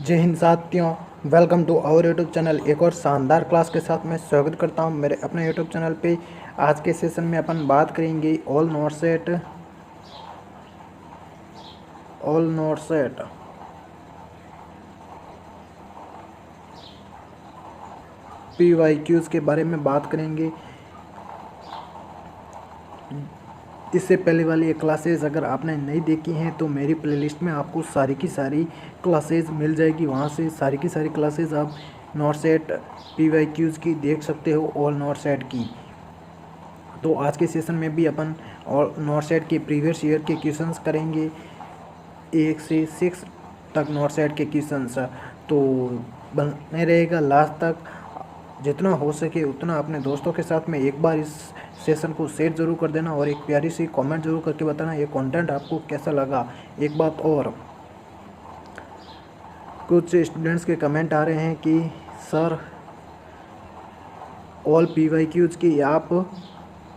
जय हिंद साथियों। Welcome to our YouTube channel. एक और शानदार क्लास के साथ मैं स्वागत करता हूं मेरे अपने यूट्यूब चैनल पे। आज के सेशन में अपन बात करेंगे ऑल नोट सेट PYQs के बारे में बात करेंगे। इससे पहले वाली ये क्लासेस अगर आपने नहीं देखी हैं तो मेरी प्लेलिस्ट में आपको सारी की सारी क्लासेस मिल जाएगी। वहाँ से सारी की सारी क्लासेस आप नोट सेट PYQs की देख सकते हो, ऑल नोट सेट की। तो आज के सेशन में भी अपन और नोट सेट के प्रीवियस ईयर के क्वेश्चंस करेंगे, 1 से 6 तक नोट सेट के क्वेश्चंस। तो बने रहेगा लास्ट तक। जितना हो सके उतना अपने दोस्तों के साथ में एक बार इस सेशन को शेयर ज़रूर कर देना और एक प्यारी सी कमेंट ज़रूर करके बताना ये कंटेंट आपको कैसा लगा। एक बात और, कुछ स्टूडेंट्स के कमेंट आ रहे हैं कि सर ऑल PYQs की आप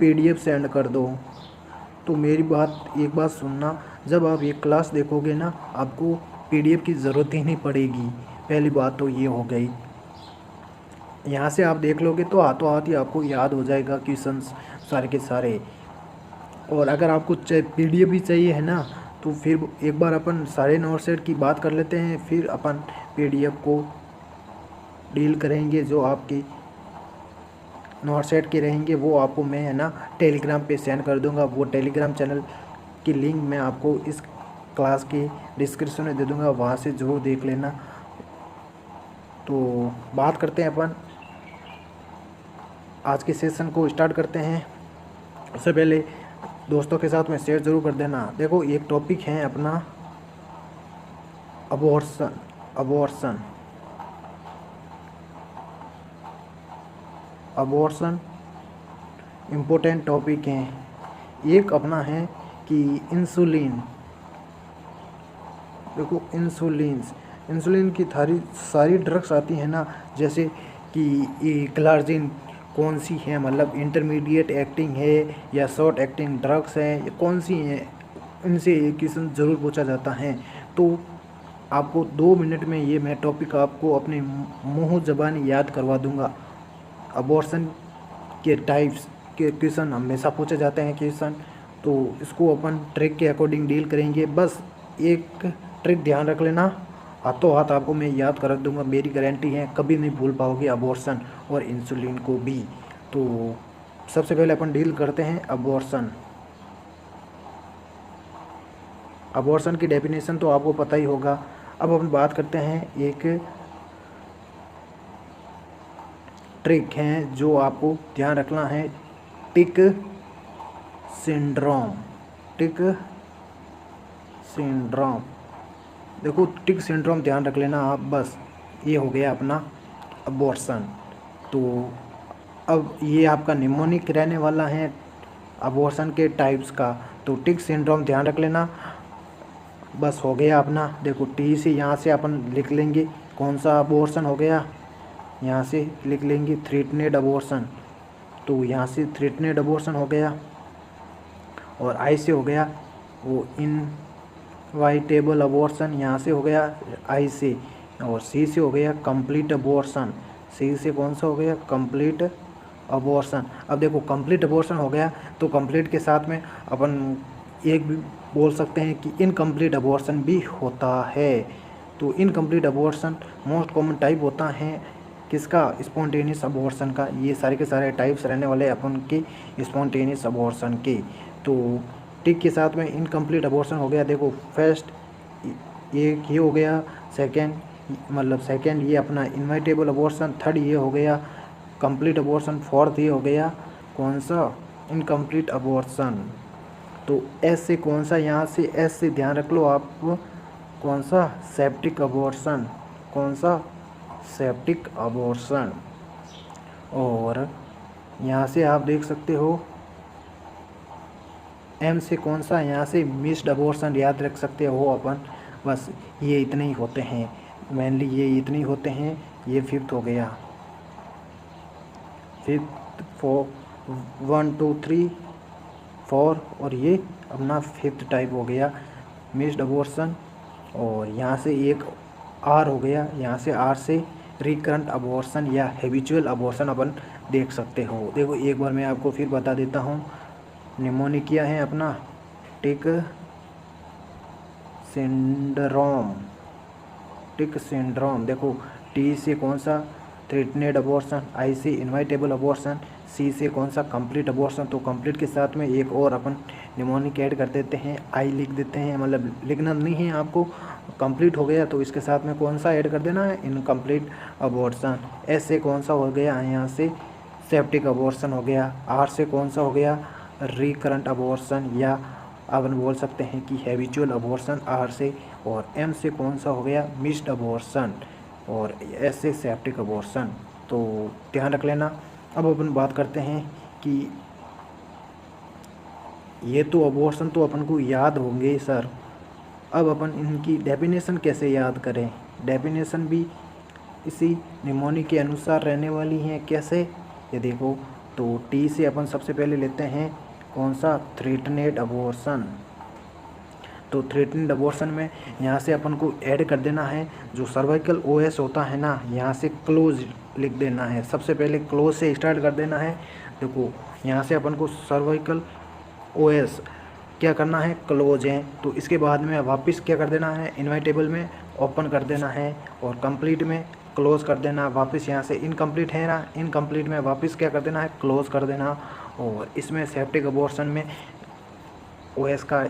PDF सेंड कर दो। तो मेरी एक बात सुनना, जब आप ये क्लास देखोगे ना आपको PDF की ज़रूरत ही नहीं पड़ेगी। पहली बात तो ये हो गई। यहाँ से आप देख लोगे तो हाथों हाथ ही आपको याद हो जाएगा क्वेश्चंस सारे के सारे। और अगर आपको PDF भी चाहिए है ना तो फिर एक बार अपन सारे नोट सेट की बात कर लेते हैं, फिर अपन PDF को डील करेंगे। जो आपके नोट सेट के रहेंगे वो आपको मैं है ना टेलीग्राम पे सेंड कर दूंगा। वो टेलीग्राम चैनल की लिंक मैं आपको इस क्लास के डिस्क्रिप्शन में दे दूंगा, वहाँ से ज़रूर देख लेना। तो बात करते हैं अपन, आज के सेशन को स्टार्ट करते हैं। उससे पहले दोस्तों के साथ में शेयर ज़रूर कर देना। देखो एक टॉपिक है अपना अबॉर्शन इम्पोर्टेंट टॉपिक है। एक अपना है कि इंसुलिन। देखो इंसुलिन की सारी ड्रग्स आती हैं ना, जैसे कि ये ग्लार्जिन कौन सी है, मतलब इंटरमीडिएट एक्टिंग है या शॉर्ट एक्टिंग ड्रग्स है, या कौन सी हैं, इनसे ये क्वेश्चन ज़रूर पूछा जाता है। तो आपको 2 मिनट में ये मैं टॉपिक आपको अपने मुँह ज़बानी याद करवा दूंगा। अबॉर्शन के टाइप्स के क्वेश्चन हमेशा पूछे जाते हैं क्वेश्चन, तो इसको अपन ट्रिक के अकॉर्डिंग डील करेंगे। बस एक ट्रिक ध्यान रख लेना, हाथों हाथ आपको मैं याद कर दूंगा, मेरी गारंटी है, कभी नहीं भूल पाओगे अबॉर्शन और इंसुलिन को भी। तो सबसे पहले अपन डील करते हैं अबॉर्शन की डेफिनेशन तो आपको पता ही होगा। अब अपन बात करते हैं एक ट्रिक है जो आपको ध्यान रखना है, टिक सिंड्रोम। देखो टिक सिंड्रोम ध्यान रख लेना आप। बस ये हो गया अपना अबॉर्शन। तो अब ये आपका निमोनिक रहने वाला है अबॉर्शन के टाइप्स का। तो टिक सिंड्रोम ध्यान रख लेना। बस हो गया अपना। देखो टी से यहाँ से अपन लिख लेंगे कौन सा अबॉर्शन हो गया, यहाँ से लिख लेंगे थ्रेटनेड अबॉर्शन। तो यहाँ से थ्रेटनेड अबॉर्शन हो गया। और आई से हो गया वो इनवाइटेबल अबॉर्शन, यहाँ से हो गया आई से। और सी से हो गया कंप्लीट अबॉर्शन। सी से कौन सा हो गया, कंप्लीट अबॉर्शन। अब देखो कंप्लीट अबॉर्शन हो गया तो कंप्लीट के साथ में अपन एक भी बोल सकते हैं कि इनकम्प्लीट अबॉर्शन भी होता है। तो incomplete abortion most common type होता है किसका, स्पॉन्टेनियस अबॉर्शन का। ये सारे के सारे टाइप्स रहने वाले अपन के स्पॉन्टेनियस अबॉर्शन के। तो टिक के साथ में इनकम्प्लीट अबॉर्शन हो गया। देखो फर्स्ट ये हो गया, सेकंड ये अपना इनवाइटेबल अबॉर्शन, थर्ड ये हो गया कंप्लीट अबॉर्शन, फोर्थ ये हो गया कौन सा, इनकम्प्लीट अबॉर्शन। तो एस से कौन सा, यहाँ से एस से ध्यान रख लो आप, कौन सा, सेप्टिक अबॉर्शन। कौन सा, सेप्टिक अबॉर्शन। और यहाँ से आप देख सकते हो एम से कौन सा, यहाँ से मिस्ड अबॉर्शन याद रख सकते हो अपन। बस ये इतने ही होते हैं, मेनली ये इतने ही होते हैं। ये फिफ्थ हो गया, फिफ्थ 1 2 3 4, और ये अपना फिफ्थ टाइप हो गया मिस्ड अबॉर्शन। और यहाँ से एक आर हो गया, यहाँ से आर से रिकरेंट अबॉर्शन या हैबिचुअल अबॉर्शन अपन देख सकते हो। देखो एक बार मैं आपको फिर बता देता हूँ, निमोनिक क्या है अपना, टिक सिंड्रोम, टिक सिंड्रोम। देखो टी से कौन सा, थ्रेटनेड अबॉर्शन, आई से इनवाइटेबल अबॉर्शन, सी से कौन सा, कंप्लीट अबॉर्शन। तो कंप्लीट के साथ में एक और अपन निमोनिक ऐड कर देते हैं, आई लिख देते हैं, मतलब लिखना नहीं है आपको, कंप्लीट हो गया तो इसके साथ में कौन सा ऐड कर देना है, इनकम्प्लीट अबॉर्शन। एस से कौन सा हो गया, यहाँ से सेप्टिक अबॉर्शन हो गया। आर से कौन सा हो गया, रिकरेंट अबॉर्शन या अपन बोल सकते हैं कि हैबिचुअल अबॉर्शन आर से। और एम से कौन सा हो गया, मिस्ड अबॉर्शन। और एस से सेप्टिक अबॉर्शन। तो ध्यान रख लेना। अब अपन बात करते हैं कि ये तो अबॉर्शन तो अपन को याद होंगे सर, अब अपन इनकी डेफिनेशन कैसे याद करें। डेफिनेशन भी इसी निमोनिक के अनुसार रहने वाली हैं। कैसे, ये देखो, तो टी से अपन सबसे पहले लेते हैं कौन सा, थ्रेटनेड अबॉर्शन। तो थ्रेटनेड अबॉर्शन में यहाँ से अपन को ऐड कर देना है जो सर्वाइकल ओएस होता है ना, यहाँ से क्लोज लिख देना है। सबसे पहले क्लोज से स्टार्ट कर देना है। देखो यहाँ से अपन को सर्वाइकल ओएस क्या करना है, क्लोज है। तो इसके बाद में वापस क्या कर देना है, इनवाइटेबल में ओपन कर देना है, और कंप्लीट में क्लोज कर देना। वापस यहाँ से इनकम्प्लीट है ना, इनकम्प्लीट में वापस क्या कर देना है, क्लोज कर देना। और इसमें सेप्टिक अबॉर्शन में ओएस का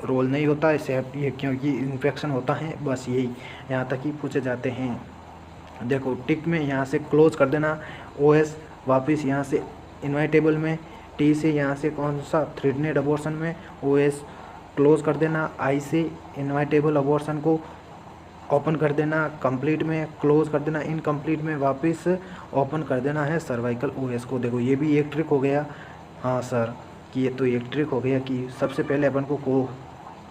रोल नहीं होता है, ये क्योंकि इन्फेक्शन होता है, बस यही यहाँ तक ही पूछे जाते हैं। देखो टिक में यहाँ से क्लोज कर देना ओएस, वापस यहाँ से इनवाइटेबल में, टी से यहाँ से कौन सा, थ्रेटनेड अबॉर्शन में ओएस क्लोज कर देना, आई से इनवाइटेबल अबॉर्शन को ओपन कर देना, कंप्लीट में क्लोज कर देना, इनकम्प्लीट में वापस ओपन कर देना है सर्वाइकल ओएस को। देखो ये भी एक ट्रिक हो गया, हाँ सर, कि ये तो एक ट्रिक हो गया कि सबसे पहले अपन को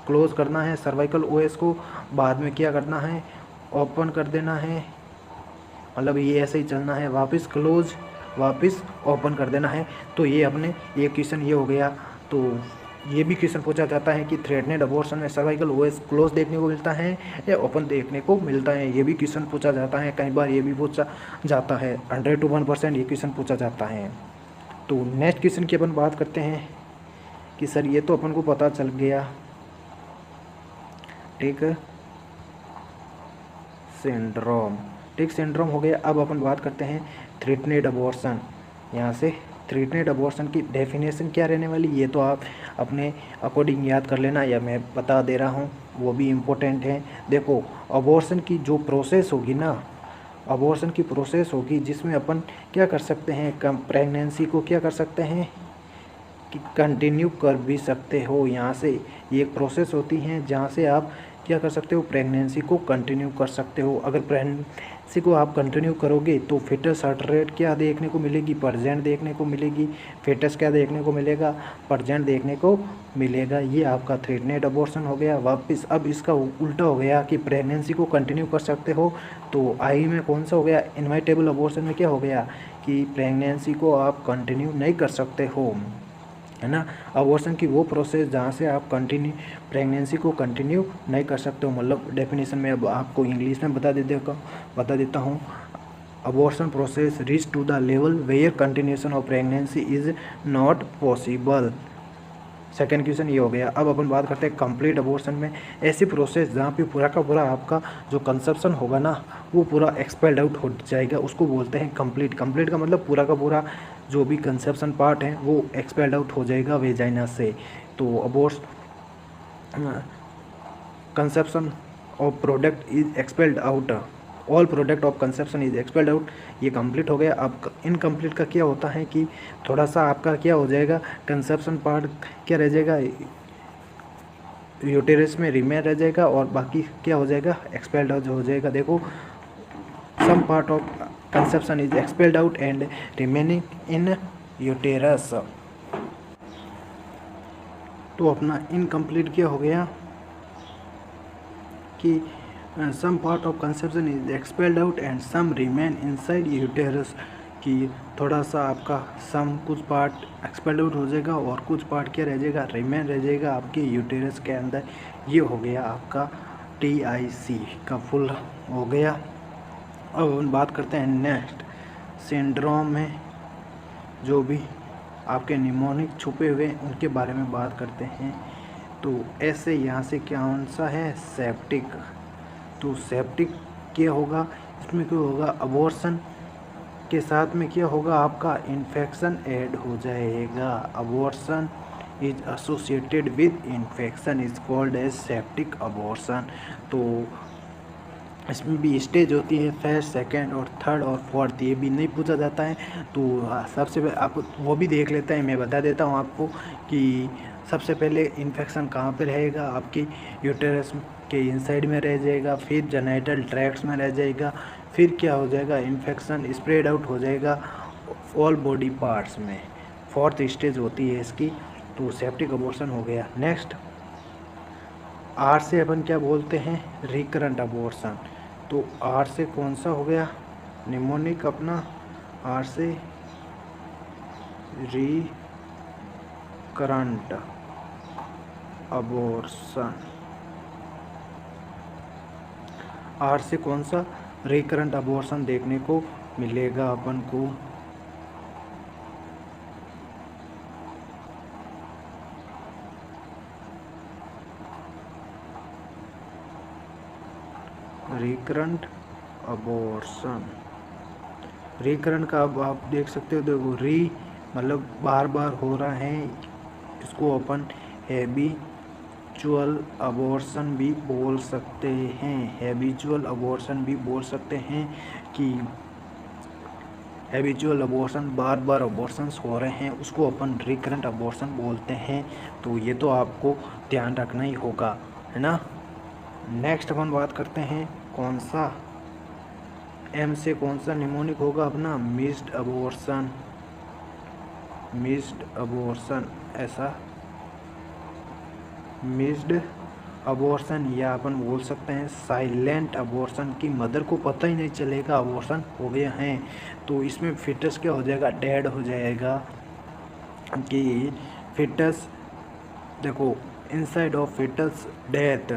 क्लोज करना है सर्वाइकल ओएस को, बाद में क्या करना है, ओपन कर देना है, मतलब ये ऐसे ही चलना है, वापस क्लोज वापस ओपन कर देना है। तो ये अपने ये क्वेश्चन ये हो गया। तो ये भी क्वेश्चन पूछा जाता है कि थ्रेटनेड अबॉर्शन में सर्वाइकल ओएस क्लोज देखने को मिलता है या ओपन देखने को मिलता है, ये भी क्वेश्चन पूछा जाता है। कई बार ये भी पूछा जाता है, 100 to 1% ये क्वेश्चन पूछा जाता है। तो नेक्स्ट क्वेश्चन की अपन बात करते हैं कि सर ये तो अपन को पता चल गया, टिक सिंड्रोम, टिक सिंड्रोम हो गया। अब अपन बात करते हैं थ्रेटनेड अबॉर्शन। यहाँ से थ्रेटनेड अबॉर्शन की डेफिनेशन क्या रहने वाली, ये तो आप अपने अकॉर्डिंग याद कर लेना, या मैं बता दे रहा हूँ, वो भी इम्पोर्टेंट है। देखो अबॉर्शन की जो प्रोसेस होगी ना, अबॉर्शन की प्रोसेस होगी जिसमें अपन क्या कर सकते हैं, प्रेगनेंसी को क्या कर सकते हैं कि कंटिन्यू कर भी सकते हो। यहाँ से ये एक प्रोसेस होती है जहाँ से आप क्या कर सकते हो, प्रेगनेंसी को कंटिन्यू कर सकते हो। अगर प्रेगनेंसी को आप कंटिन्यू करोगे तो फेटस हार्ट रेट क्या देखने को मिलेगी, परजेंट देखने को मिलेगी। फेटस क्या देखने को मिलेगा, परजेंट देखने को मिलेगा। ये आपका थ्रेटनेड अबॉर्शन हो गया। वापस अब इसका उल्टा हो गया कि प्रेगनेंसी को कंटिन्यू कर सकते हो, तो आई में कौन सा हो गया, इनवाइटेबल अबॉर्शन में क्या हो गया कि प्रेगनेंसी को आप कंटिन्यू नहीं कर सकते हो, है ना। अबॉर्शन की वो प्रोसेस जहाँ से आप प्रेगनेंसी को कंटिन्यू नहीं कर सकते हो। मतलब डेफिनेशन में अब आपको इंग्लिश में बता देता हूँ। Abortion process reach to the level where continuation of pregnancy is not possible. Second question ये हो गया। अब अपन बात करते हैं कंप्लीट अबॉर्शन में, ऐसी प्रोसेस जहाँ पे पूरा का पूरा आपका जो कंसेप्शन होगा ना वो पूरा एक्सपेल्ड आउट हो जाएगा, उसको बोलते हैं कंप्लीट। कंप्लीट का मतलब पूरा का पूरा जो भी कंसेप्शन पार्ट है वो एक्सपेल्ड आउट हो जाएगा वेजाइना से। तो abortion conception of product is expelled out, all product of conception is expelled out, ये कंप्लीट हो गया। अब इनकम्प्लीट का क्या होता है कि थोड़ा सा आपका क्या हो जाएगा, कंसेप्शन पार्ट क्या रह जाएगा, यूटेरस में रिमेन रह जाएगा, और बाकी क्या हो जाएगा, एक्सपेल्ड आउट हो जाएगा। देखो some part of conception is expelled out and remaining in uterus. तो अपना इनकम्प्लीट क्या हो गया कि some part of conception is expelled out and some remain inside uterus, कि थोड़ा सा आपका कुछ पार्ट एक्सपेल्ड आउट हो जाएगा और कुछ पार्ट क्या रह जाएगा, रिमेन रह जाएगा आपके यूटेरस के अंदर। ये हो गया आपका TIC का फुल हो गया। अब हम बात करते हैं नेक्स्ट सिंड्रोम में जो भी आपके निमोनिक छुपे हुए उनके बारे में बात करते हैं। तो ऐसे यहाँ से क्या कौन सा है, सेप्टिक। तो सेप्टिक क्या होगा, इसमें क्या होगा, अबॉर्शन के साथ में क्या होगा, आपका इन्फेक्शन ऐड हो जाएगा। Abortion is associated with infection is called as septic abortion. तो इसमें भी स्टेज होती है, फर्स्ट, सेकंड और थर्ड और फोर्थ, ये भी नहीं पूछा जाता है। तो सबसे पहले आप वो भी देख लेते हैं, मैं बता देता हूँ आपको कि सबसे पहले इन्फेक्शन कहाँ पे रहेगा, आपकी यूटेरस के इनसाइड में रह जाएगा, फिर जेनिटल ट्रैक्ट्स में रह जाएगा, फिर क्या हो जाएगा, इन्फेक्शन स्प्रेड आउट हो जाएगा ऑल बॉडी पार्ट्स में। फोर्थ स्टेज होती है इसकी। तो सेप्टिक अबॉर्शन हो गया। नेक्स्ट आर से अपन क्या बोलते हैं, रिकरेंट अबॉर्शन। तो आर से कौन सा हो गया, निमोनिक अपना, आर से रिकरेंट अबॉर्शन। आर से कौन सा रिकरेंट अबॉर्शन देखने को मिलेगा अपन को, रिकरेंट अबॉर्शन। रिकरेंट का अब आप देख सकते हो, देखो री मतलब बार बार हो रहा है, इसको अपन हैबिचुअल अबॉर्शन भी बोल सकते हैं। हैबिचुअल अबॉर्शन भी बोल सकते हैं कि हैबिचुअल अबॉर्शन, बार बार अबॉर्शंस हो रहे हैं, उसको अपन रिकरेंट अबॉर्शन बोलते हैं। तो ये तो आपको ध्यान रखना ही होगा, है ना। नेक्स्ट अपन बात करते हैं कौन सा, एम से कौन सा निमोनिक होगा अपना, मिस्ड अबॉर्शन। मिस्ड अबॉर्शन, ऐसा मिस्ड अबॉर्शन या अपन बोल सकते हैं साइलेंट अबॉर्शन, की मदर को पता ही नहीं चलेगा अबॉर्शन हो गया है। तो इसमें फिटस क्या हो जाएगा, डेड हो जाएगा। कि फिटस देखो, inside of foetus death,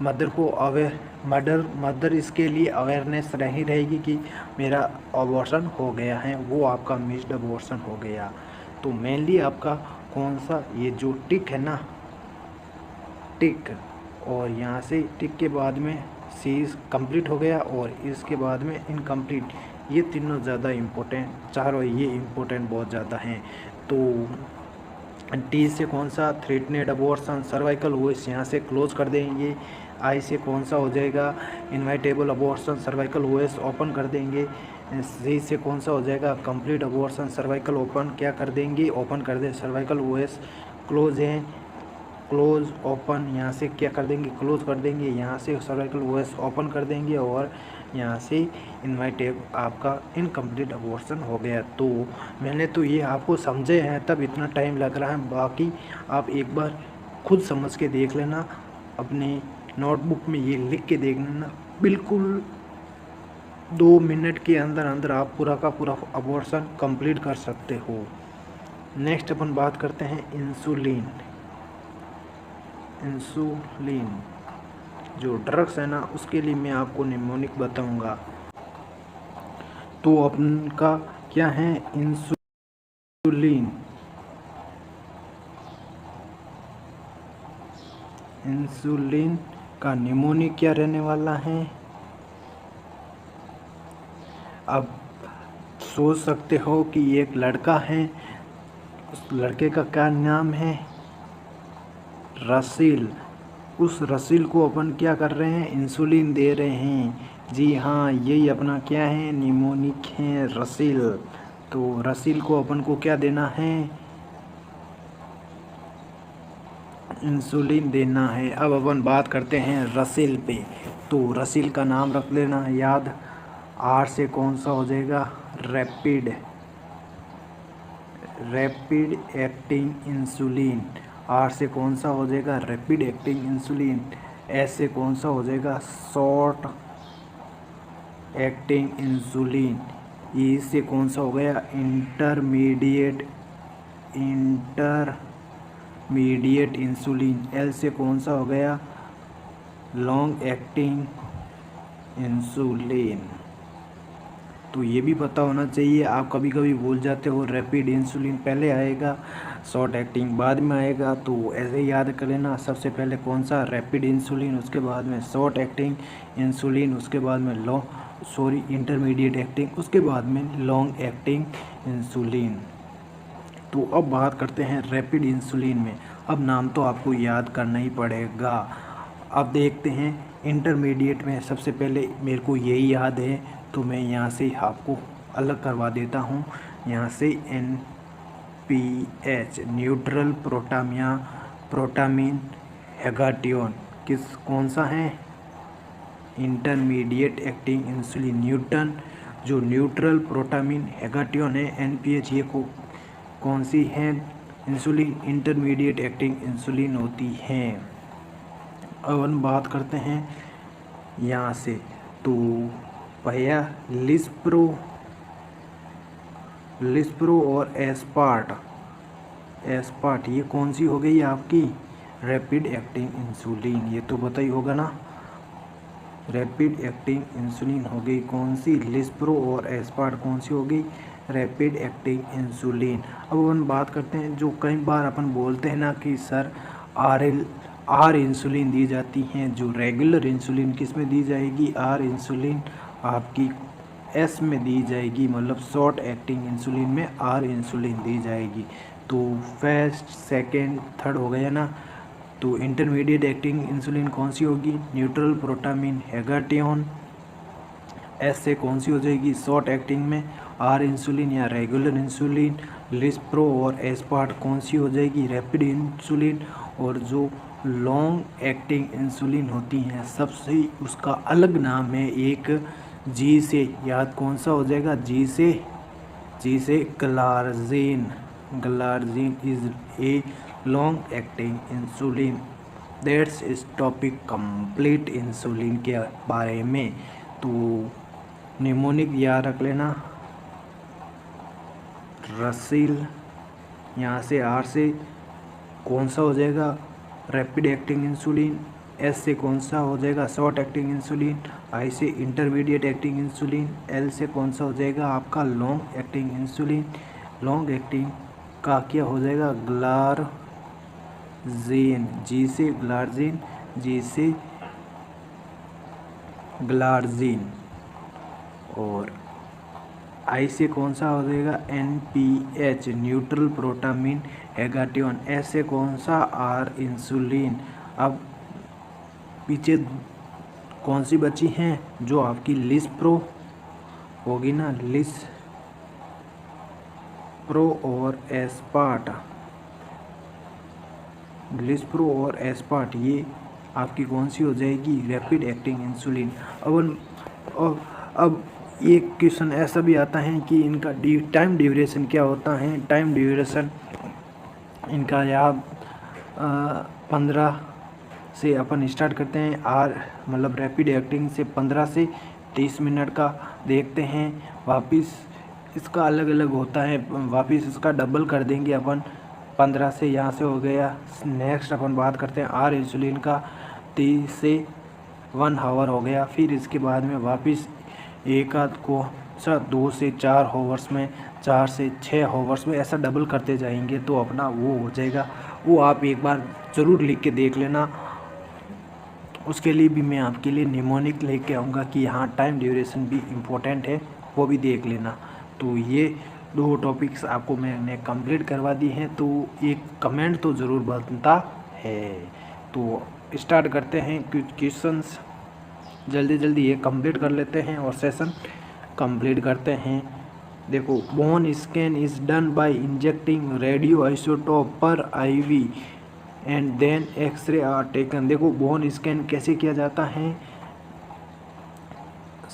mother को अवेयर, मदर इसके लिए अवेयरनेस रही रहेगी कि मेरा अबॉर्शन हो गया है, वो आपका मिस्ड अबॉर्शन हो गया। तो मेनली आपका कौन सा, ये जो टिक है ना, टिक, और यहाँ से टिक के बाद में सीज कंप्लीट हो गया, और इसके बाद में इनकम्प्लीट, ये तीनों ज़्यादा इम्पोर्टेंट, चारों ये इम्पोर्टेंट बहुत ज़्यादा हैं। तो टी से कौन सा, थ्रेटनेड अबॉर्शन, सर्वाइकल वॉइस यहाँ से क्लोज कर देंगे। आई से कौन सा हो जाएगा, inevitable abortion, cervical voice open कर देंगे। सी से कौन सा हो जाएगा, कंप्लीट अबॉर्शन, सर्वाइकल ओपन क्या कर देंगे, ओपन कर दें। सर्वाइकल वॉइस क्लोज है, क्लोज ओपन, यहाँ से क्या कर देंगे, क्लोज कर देंगे। यहाँ से सर्वाइकल वॉइस ओपन कर देंगे, और यहाँ से इनवाइटेबल आपका इनकम्प्लीट अबॉर्शन हो गया। तो मैंने तो ये आपको समझे हैं, तब इतना टाइम लग रहा है, बाकी आप एक बार खुद समझ के देख लेना, अपने नोटबुक में ये लिख के देख लेना, बिल्कुल 2 मिनट के अंदर अंदर आप पूरा का पूरा अबॉर्शन कंप्लीट कर सकते हो। नेक्स्ट अपन बात करते हैं इंसुलिन। इंसुलिन जो ड्रग्स है ना, उसके लिए मैं आपको निमोनिक बताऊंगा। तो अपन का क्या है, इंसुलिन। इंसुलिन का निमोनिक क्या रहने वाला है, अब सोच सकते हो कि एक लड़का है, उस लड़के का क्या नाम है, रसील। उस रसील को अपन क्या कर रहे हैं, इंसुलिन दे रहे हैं। जी हाँ, यही अपना क्या है, निमोनिक है, रसील। तो रसील को अपन को क्या देना है, इंसुलिन देना है। अब अपन बात करते हैं रसील पे। तो रसील का नाम रख लेना याद, आर से कौन सा हो जाएगा, रैपिड, रैपिड एक्टिंग इंसुलिन। आर से कौन सा हो जाएगा, रैपिड एक्टिंग इंसुलिन। एस से कौन सा हो जाएगा, शॉर्ट एक्टिंग इंसुलिन। ई से कौन सा हो गया, इंटरमीडिएट, इंसुलिन। एल से कौन सा हो गया, लॉन्ग एक्टिंग इंसुलिन। तो ये भी पता होना चाहिए, आप कभी कभी भूल जाते हो, रैपिड इंसुलिन पहले आएगा, शॉर्ट एक्टिंग बाद में आएगा। तो ऐसे याद कर लेना, सबसे पहले कौन सा, रैपिड इंसुलिन, उसके बाद में शॉर्ट एक्टिंग इंसुलिन, उसके बाद में इंटरमीडिएट एक्टिंग, उसके बाद में लॉन्ग एक्टिंग इंसुलिन। तो अब बात करते हैं रैपिड इंसुलिन में। अब नाम तो आपको याद करना ही पड़ेगा। अब देखते हैं इंटरमीडिएट में, सबसे पहले मेरे को यही याद है, तो मैं यहाँ से आपको अलग करवा देता हूँ। यहाँ से NPH न्यूट्रल प्रोटामीन हेगाटियोन कौन सा है, इंटरमीडिएट एक्टिंग इंसुलिन जो न्यूट्रल प्रोटामीन हेगाटियोन है NPH, ये कौन सी है इंसुलिन, इंटरमीडिएट एक्टिंग इंसुलिन होती है। अब हम बात करते हैं यहाँ से, तो भैया लिस्प्रो और एस्पार्ट ये कौन सी हो गई आपकी, रैपिड एक्टिंग इंसुलिन, ये तो पता ही होगा ना, रैपिड एक्टिंग इंसुलिन हो गई कौन सी, लिस्प्रो और एस्पार्ट कौन सी हो गई, रैपिड एक्टिंग इंसुलिन। अब अपन बात करते हैं, जो कई बार अपन बोलते हैं ना कि सर आर इंसुलिन दी जाती हैं, जो रेगुलर इंसुलिन किस में दी जाएगी, आर इंसुलिन आपकी एस में दी जाएगी, मतलब शॉर्ट एक्टिंग इंसुलिन में आर इंसुलिन दी जाएगी। तो फर्स्ट सेकेंड थर्ड हो गया ना। तो इंटरमीडिएट एक्टिंग इंसुलिन कौन सी होगी, न्यूट्रल प्रोटामीन हेगाटियोन, एस से कौन सी हो जाएगी, शॉर्ट एक्टिंग में आर इंसुलिन या रेगुलर इंसुलिन, लिस्प्रो और एस्पार्ट कौन सी हो जाएगी, रैपिड इंसुलिन। और जो लॉन्ग एक्टिंग इंसुलिन होती हैं सबसे उसका अलग नाम है, एक जी से याद कौन सा हो जाएगा, जी से glargine is a long acting insulin. That's इस टॉपिक कंप्लीट इंसुलिन के बारे में। तो निमोनिक याद रख लेना, रसील, यहाँ से आर से कौन सा हो जाएगा, रैपिड एक्टिंग इंसुलिन, एस से कौन सा हो जाएगा, शॉर्ट एक्टिंग इंसुलिन, आई से इंटरमीडिएट एक्टिंग इंसुलिन, एल से कौन सा हो जाएगा आपका long acting insulin. Long acting का क्या हो जाएगा, ग्लार्जिन, जी से ग्लार्जिन, जी से ग्लार्जिन। और आई से कौन सा हो जाएगा, NPH न्यूट्रल प्रोटामीन हेगाटियोन, एस से कौन सा, आर इंसुलिन। अब पीछे कौन सी बची हैं, जो आपकी लिस्प्रो होगी ना, लिस्प्रो और एस्पार्ट, ये आपकी कौन सी हो जाएगी, रैपिड एक्टिंग इंसुलिन। अब एक क्वेश्चन ऐसा भी आता है कि इनका टाइम ड्यूरेशन क्या होता है, टाइम ड्यूरेशन इनका यहाँ 15 से अपन स्टार्ट करते हैं, आर मतलब रैपिड एक्टिंग से 15 से 30 मिनट का देखते हैं, वापस इसका अलग अलग होता है, वापस इसका डबल कर देंगे अपन 15 से, यहाँ से हो गया। नेक्स्ट अपन बात करते हैं आर इंसुलिन का, 30 से 1 आवर हो गया। फिर इसके बाद में वापस एक आध को 2 से 4 आवर्स में, 4 से 6 आवर्स में, ऐसा डबल करते जाएंगे तो अपना वो हो जाएगा। वो आप एक बार ज़रूर लिख के देख लेना, उसके लिए भी मैं आपके लिए निमोनिक लेके आऊँगा कि यहाँ टाइम ड्यूरेशन भी इम्पोर्टेंट है, वो भी देख लेना। तो ये 2 टॉपिक्स आपको मैंने कंप्लीट करवा दी हैं, तो एक कमेंट तो ज़रूर बनता है। तो स्टार्ट करते हैं कुछ क्वेश्चंस, जल्दी ये कंप्लीट कर लेते हैं और सेशन कंप्लीट करते हैं। देखो, bone scan is done by injecting radio isotope per IV and then x-ray are taken. देखो, बोन स्कैन कैसे किया जाता है,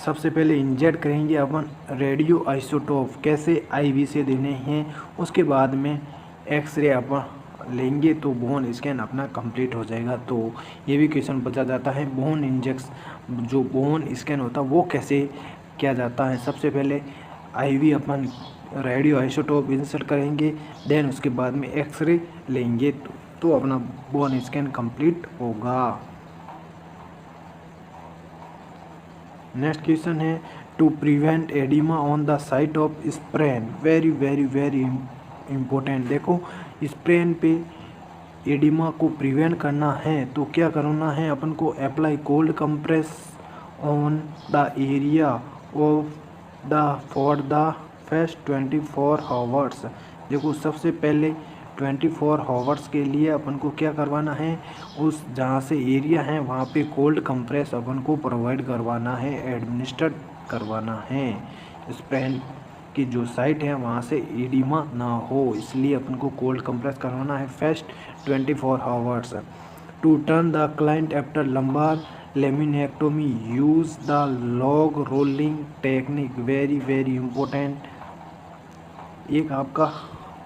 सबसे पहले इंजेक्ट करेंगे अपन रेडियो आइसोटोप, कैसे, IV से देने हैं, उसके बाद में एक्सरे अपन लेंगे तो बोन स्कैन अपना कंप्लीट हो जाएगा। तो ये भी क्वेश्चन पूछा जाता है, जो बोन स्कैन होता है वो कैसे किया जाता है। सबसे पहले IV अपन रेडियो आइसोटोप इंसर्ट करेंगे, देन उसके बाद में एक्सरे लेंगे तो अपना बोन स्कैन कंप्लीट होगा। नेक्स्ट क्वेश्चन है to prevent oedema on the site of sprain, very very very important. देखो स्प्रेन पे एडिमा को प्रिवेंट करना है तो क्या करना है अपन को, apply cold compress on the area of the for the first 24 hours. देखो सबसे पहले 24 आवर्स के लिए अपन को क्या करवाना है, उस जहाँ से एरिया है वहाँ पे कोल्ड कंप्रेस अपन को प्रोवाइड करवाना है, एडमिनिस्ट्रेट करवाना है। स्प्रेन की जो साइट है वहाँ से एडिमा ना हो, इसलिए अपन को कोल्ड कंप्रेस करवाना है first 24 hours. To turn the client after lumbar laminectomy use the log rolling technique, very very important. एक आपका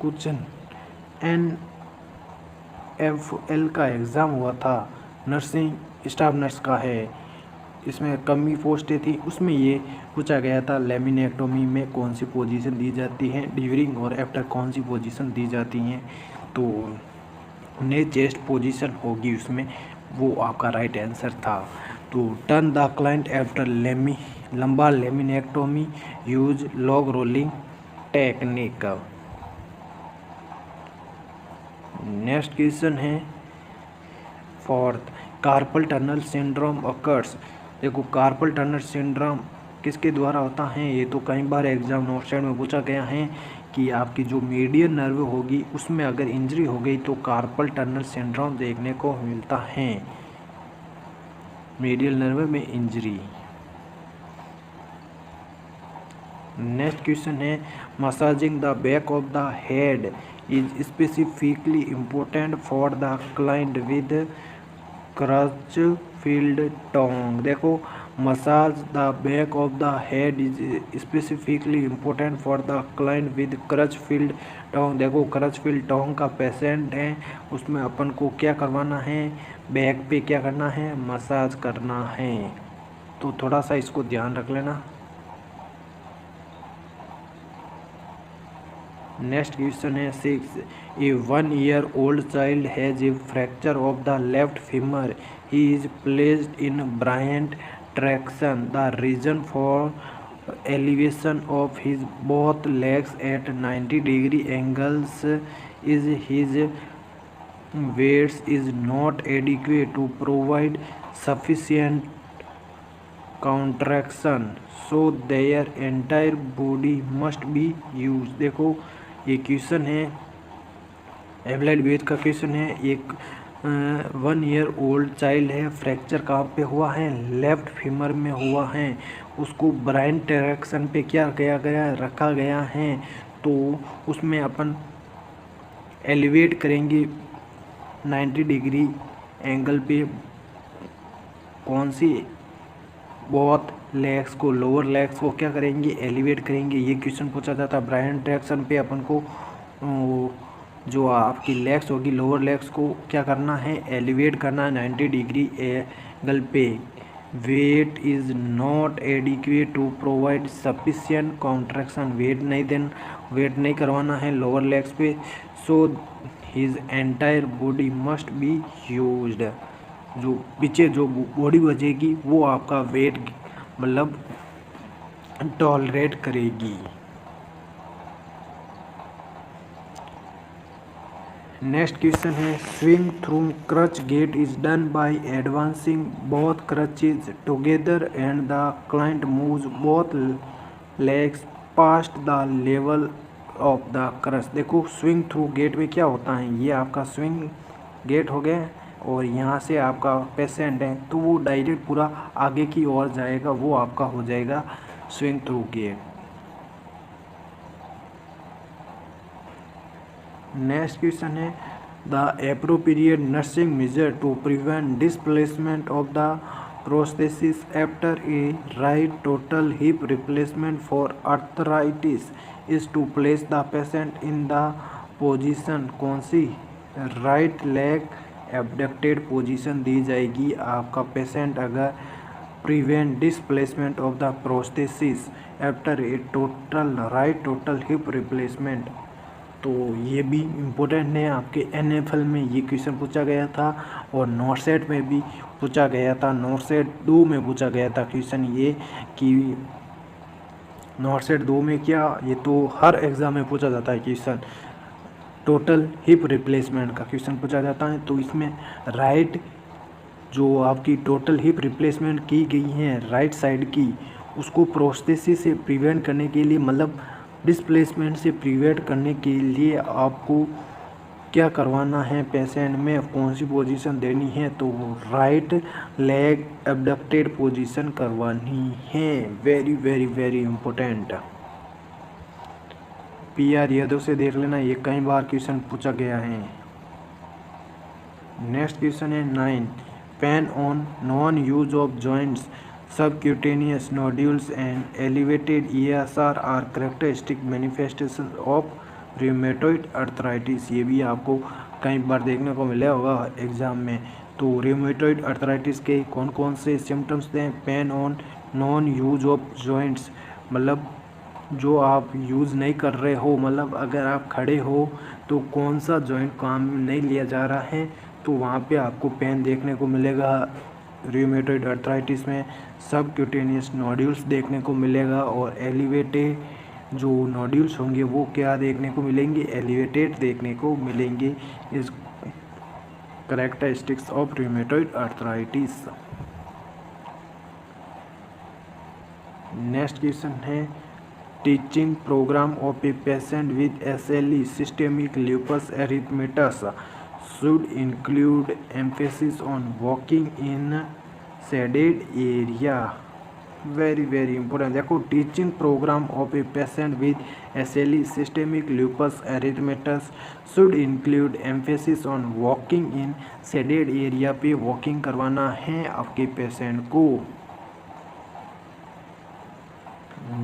क्वेश्चन NFL का एग्ज़ाम हुआ था, नर्सिंग स्टाफ नर्स का है, इसमें कमी पोस्टें थी, उसमें ये पूछा गया था लेमिनेक्टोमी में कौन सी पोजीशन दी जाती है, ड्यूरिंग और आफ्टर कौन सी पोजीशन दी जाती हैं, तो ने चेस्ट पोजीशन होगी उसमें, वो आपका राइट आंसर था। तो turn the client after lumbar laminectomy use log rolling technique. Next question है fourth, carpal tunnel syndrome occurs. देखो कार्पल टनल सिंड्रोम किसके द्वारा होता है, ये तो कई बार एग्जाम नोट साइड में पूछा गया है कि आपकी जो मीडियन नर्व होगी उसमें अगर इंजरी हो गई तो कार्पल टनल सिंड्रोम देखने को मिलता है, मीडियल नर्व में इंजरी। नेक्स्ट क्वेश्चन है massaging the back of the head is specifically important for the client with Crutchfield tong. देखो massage the back of the head is specifically important for the client with Crutchfield tong. देखो Crutchfield Tong का patient है, उसमें अपन को क्या करवाना है, back पे क्या करना है, मसाज करना है, तो थोड़ा सा इसको ध्यान रख लेना। नेक्स्ट क्वेश्चन है 6, ए 1 year old child has a fracture of the left femur, he is placed in Bryant traction, the reason for elevation of his both legs at 90-degree angles is his weight is not adequate to provide sufficient contraction, so their entire body must be used। देखो ये question है एवलाइड वेद का question है। एक 1 year old child है, fracture कहाँ पे हुआ है, लेफ्ट फीमर में हुआ है, उसको ब्रायंट ट्रैक्शन पे क्या किया गया, रखा गया है, तो उसमें अपन एलिवेट करेंगे 90 डिग्री एंगल पे कौन सी, बहुत लेग्स को, लोअर लेग्स को क्या करेंगे, एलिवेट करेंगे। ये क्वेश्चन पूछा जाता है ब्रायंट ट्रैक्शन पे अपन को जो आपकी लेग्स होगी, लोअर लेग्स को क्या करना है, एलिवेट करना है 90 डिग्री एंगल पे। Weight is not adequate to provide sufficient contraction, weight नहीं करवाना है लोअर लेग्स पे, so his entire body must be used. जो पीछे जो बॉडी बचेगी वो आपका वेट मतलब टॉलरेट करेगी। नेक्स्ट क्वेश्चन है swing through crutch gait is done by advancing both crutches together and the client moves both legs past the level of the crutch. देखो स्विंग थ्रू गेट में क्या होता है, ये आपका स्विंग गेट हो गया और यहाँ से आपका पेशेंट है तो वो डायरेक्ट पूरा आगे की ओर जाएगा, वो आपका हो जाएगा swing through gate. Next question है the appropriate nursing measure to prevent displacement of the prosthesis after a right total hip replacement for arthritis is to place the patient in the position, कौन सी, right leg abducted position दी जाएगी आपका patient अगर prevent displacement of the prosthesis after a total right total hip replacement. तो ये भी important है, आपके NFL में ये क्वेश्चन पूछा गया था और नॉट सेट में भी पूछा गया था। नॉट सेट 2 में पूछा गया था क्वेश्चन ये कि नॉट सेट 2 में क्या, ये तो हर एग्ज़ाम में पूछा जाता है क्वेश्चन, टोटल हिप रिप्लेसमेंट का क्वेश्चन पूछा जाता है। तो इसमें राइट जो आपकी टोटल हिप रिप्लेसमेंट की गई है राइट साइड की, उसको प्रोस्थेसिस से प्रिवेंट करने के लिए, मतलब डिस्प्लेसमेंट से प्रिवेंट करने के लिए आपको क्या करवाना है, पेशेंट में कौन सी पोजीशन देनी है, तो राइट लेग एबडक्टेड पोजीशन करवानी है। Very very very important. PR Yadav से देख लेना, ये कई बार क्वेश्चन पूछा गया है। नेक्स्ट क्वेश्चन है 9, pain on non use of joints, subcutaneous nodules and elevated ESR are characteristic manifestation of rheumatoid arthritis. ये भी आपको कई बार देखने को मिला होगा एग्जाम में। तो रूमेटॉइड अर्थराइटिस के कौन कौन से सिम्टम्स हैं? Pen on non use of joints, मतलब जो आप यूज़ नहीं कर रहे हो, मतलब अगर आप खड़े हो तो कौन सा जॉइंट काम में नहीं लिया जा रहा है, तो वहाँ पे आपको पेन देखने को मिलेगा रूमेटॉइड अर्थराइटिस में। सबक्यूटेनियस नोड्यूल्स देखने को मिलेगा और एलिवेटेड जो नोड्यूल्स होंगे वो क्या देखने को मिलेंगे? एलिवेटेड देखने को मिलेंगे। इस characteristics of rheumatoid arthritis. Next question है teaching programme of a patient with SLE systemic lupus erythematosus should include emphasis on walking in shaded area। Very very important. देखो, teaching programme of a patient with SLE systemic lupus erythematosus should include emphasis on walking in shaded area पे walking करवाना है आपके patient को।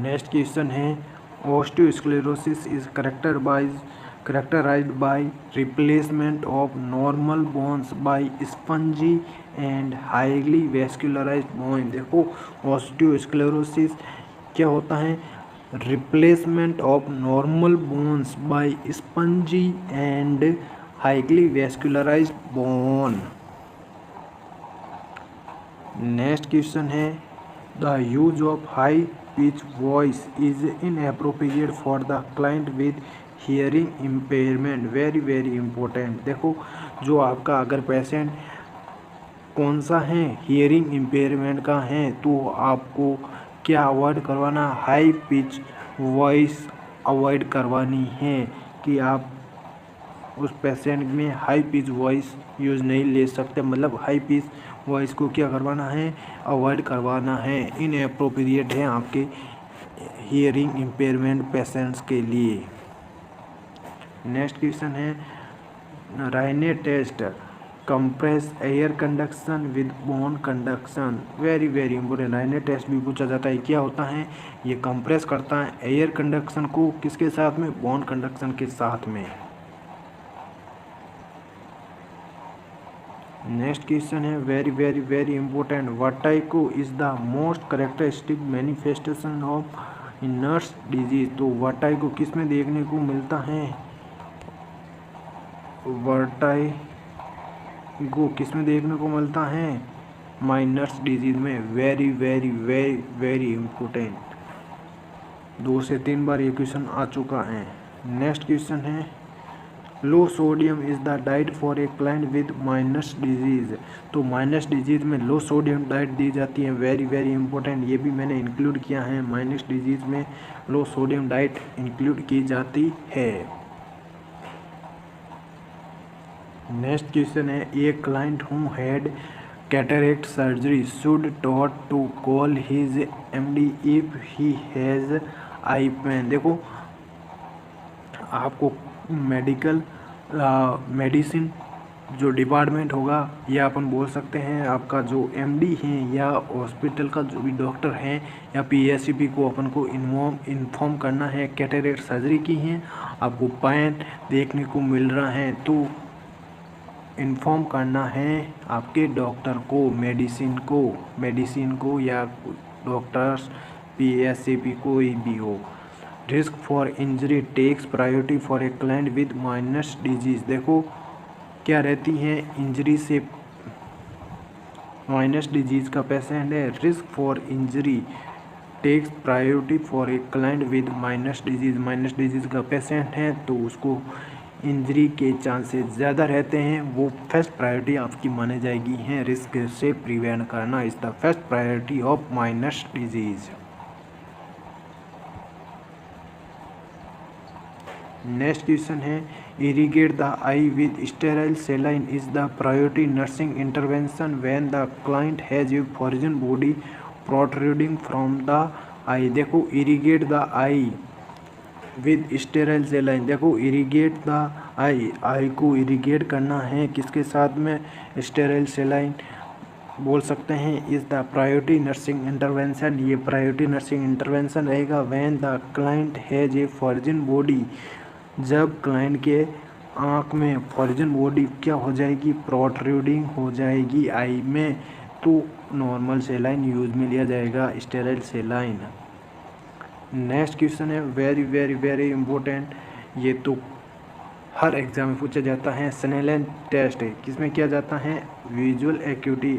Next question है osteosclerosis is characterized by replacement of normal bones by spongy and highly vascularized bone। देखो, osteosclerosis क्या होता है? Replacement of normal bones by spongy and highly vascularized bone. Next question है the use of high pitch voice is inappropriate for the client with hearing impairment. Very very important. देखो, जो आपका अगर patient कौन सा है, हियरिंग इम्पेयरमेंट का है, तो आपको क्या अवॉइड करवाना? हाई पिच वॉइस अवॉइड करवानी है कि आप उस पेशेंट में हाई पिच वॉइस यूज़ नहीं ले सकते, मतलब हाई पिच वॉइस को क्या करवाना है? अवॉइड करवाना है। इनएप्रोप्रिएट है आपके हियरिंग इम्पेयरमेंट पेशेंट्स के लिए। नेक्स्ट क्वेश्चन है Rinne test compares air conduction with bone conduction. Very very important. Rinne test भी पूछा जाता है। क्या होता है? ये कंप्रेस करता है एयर कंडक्शन को किसके साथ में? बोन कंडक्शन के साथ में। नेक्स्ट क्वेश्चन है very very very important. Vertigo is the most characteristic manifestation of Meniere's disease. तो वर्टाइगो किस में देखने को मिलता है? वर्टाइगो किस में देखने को मिलता है? माइनर्स डिजीज में। Very very very very important. 2 से 3 बार ये क्वेश्चन आ चुका है। नेक्स्ट क्वेश्चन है low sodium is the diet for a client with Meniere's disease. तो माइनस डिजीज में लो सोडियम डाइट दी जाती है। Very very important. ये भी मैंने इंक्लूड किया है। माइनस डिजीज में लो सोडियम डाइट इंक्लूड की जाती है। नेक्स्ट क्वेश्चन है a client who had cataract surgery should taught to call his MD if he has eye pain. देखो, आपको मेडिसिन जो डिपार्टमेंट होगा, या अपन बोल सकते हैं आपका जो MD है या हॉस्पिटल का जो भी डॉक्टर है या PSCP को अपन को इन्फॉर्म करना है कैटरेक्ट सर्जरी की है, आपको पेन देखने को मिल रहा है, तो इन्फॉर्म करना है आपके डॉक्टर को, मेडिसिन को या डॉक्टर्स PSCP कोई भी हो। Risk for injury takes priority for a client with Meniere's disease. देखो क्या रहती है, इंजरी से माइनस डिजीज का पेशेंट है, risk for injury takes priority for a client with Meniere's disease का पेशेंट है तो उसको इंजरी के चांसेस ज़्यादा रहते हैं, वो फर्स्ट प्रायोरिटी आपकी मानी जाएगी है। रिस्क से प्रिवेंट करना is the first priority of Meniere's disease. Next question है, irrigate the eye with sterile saline is the priority nursing intervention when the client has a foreign body protruding from the eye. देखो irrigate the eye with sterile saline, देखो irrigate the आई को irrigate करना है किसके साथ में, sterile सेलाइन बोल सकते हैं, is the priority nursing intervention. ये प्रायोरिटी नर्सिंग इंटरवेंशन रहेगा when the client has a foreign body, जब क्लाइंट के आँख में फॉरिन बॉडी क्या हो जाएगी, प्रोट्रूडिंग हो जाएगी आई में, तो नॉर्मल सेलाइन यूज में लिया जाएगा, स्टेराइल सेलाइन। नेक्स्ट क्वेश्चन है वेरी वेरी वेरी इंपॉर्टेंट, ये तो हर एग्जाम में पूछा जाता है, स्नेलन टेस्ट है किसमें किया जाता है, विजुअल एक्यूटी।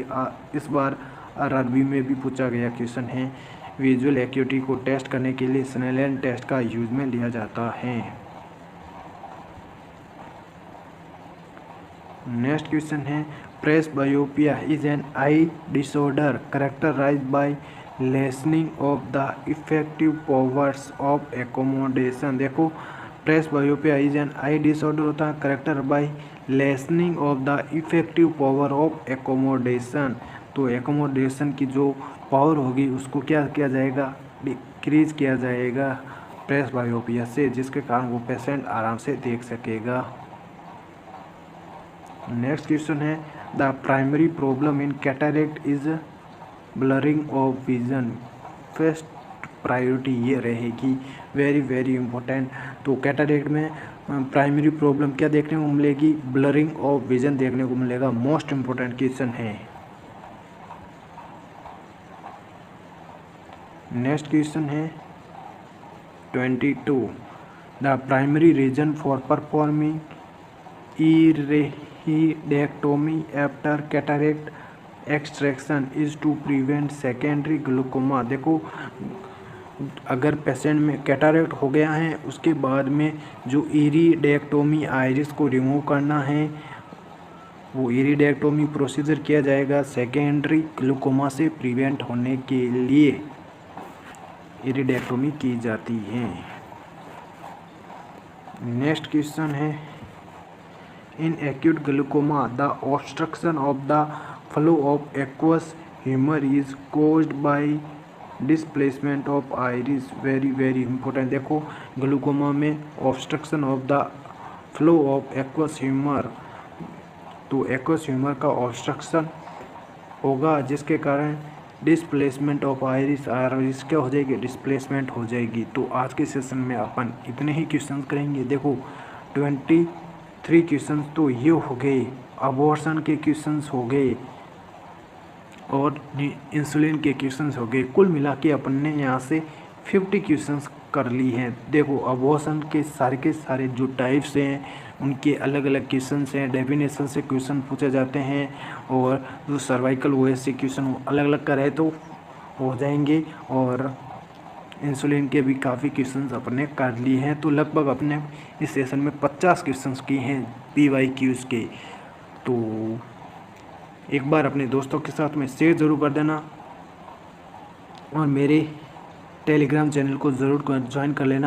इस बार आरआरबी में भी पूछा गया क्वेश्चन है, विजुअल एक्यूटी को टेस्ट करने के लिए स्नेलन टेस्ट का यूज में लिया जाता है। नेक्स्ट क्वेश्चन है, presbyopia is an eye disorder characterized by lessening of the effective powers of accommodation. देखो presbyopia is an eye disorder होता है character by lessening of the effective power of accommodation. तो accommodation की जो power होगी उसको क्या किया जाएगा, डिक्रीज किया जाएगा प्रेसबायोपिया से, जिसके कारण वो पेशेंट आराम से देख सकेगा। नेक्स्ट क्वेश्चन है, the primary problem in cataract is blurring of vision. First priority ये रहेगी, वेरी वेरी इंपॉर्टेंट। तो कैटरेक्ट में प्राइमरी प्रॉब्लम क्या देखने को मिलेगी, ब्लरिंग ऑफ विजन देखने को मिलेगा, मोस्ट इंपॉर्टेंट क्वेश्चन है। नेक्स्ट क्वेश्चन है 22, the primary reason for performing iridectomy after cataract extraction is to prevent secondary glaucoma. देखो अगर पेशेंट में कैटरेक्ट हो गया है उसके बाद में जो इरिडेक्टोमी आइरिस को रिमूव करना है, वो इरिडेक्टोमी प्रोसीजर किया जाएगा सेकेंडरी ग्लूकोमा से प्रिवेंट होने के लिए इरिडेक्टोमी की जाती है। नेक्स्ट क्वेश्चन है, in acute glaucoma the obstruction of the flow of aqueous humour is caused by displacement of iris. Very very important. देखो ग्लूकोमा में obstruction of the flow of aqueous humour, तो एक्वस ह्यूमर का obstruction होगा जिसके कारण displacement of iris क्या हो जाएगी, डिस्प्लेसमेंट हो जाएगी। तो आज के सेशन में अपन इतने ही क्वेश्चन करेंगे। देखो 23 क्वेश्चन तो ये हो गए, अबॉर्शन के क्वेश्चंस हो गए और इंसुलिन के क्वेश्चंस हो गए। कुल मिला के अपन ने यहाँ से 50 क्वेश्चंस कर ली हैं। देखो अबॉर्शन के सारे जो टाइप्स हैं उनके अलग अलग क्वेश्चंस हैं, डेफिनेशन से क्वेश्चन पूछे जाते हैं, और जो सर्वाइकल ओएस से क्वेश्चन अलग अलग करे तो हो जाएंगे, और इंसुलिन के भी काफ़ी क्वेश्चंस अपने कर लिए हैं। तो लगभग अपने इस सेशन में 50 क्वेश्चंस किए हैं PYQs के। तो एक बार अपने दोस्तों के साथ में शेयर ज़रूर कर देना और मेरे टेलीग्राम चैनल को ज़रूर ज्वाइन कर लेना।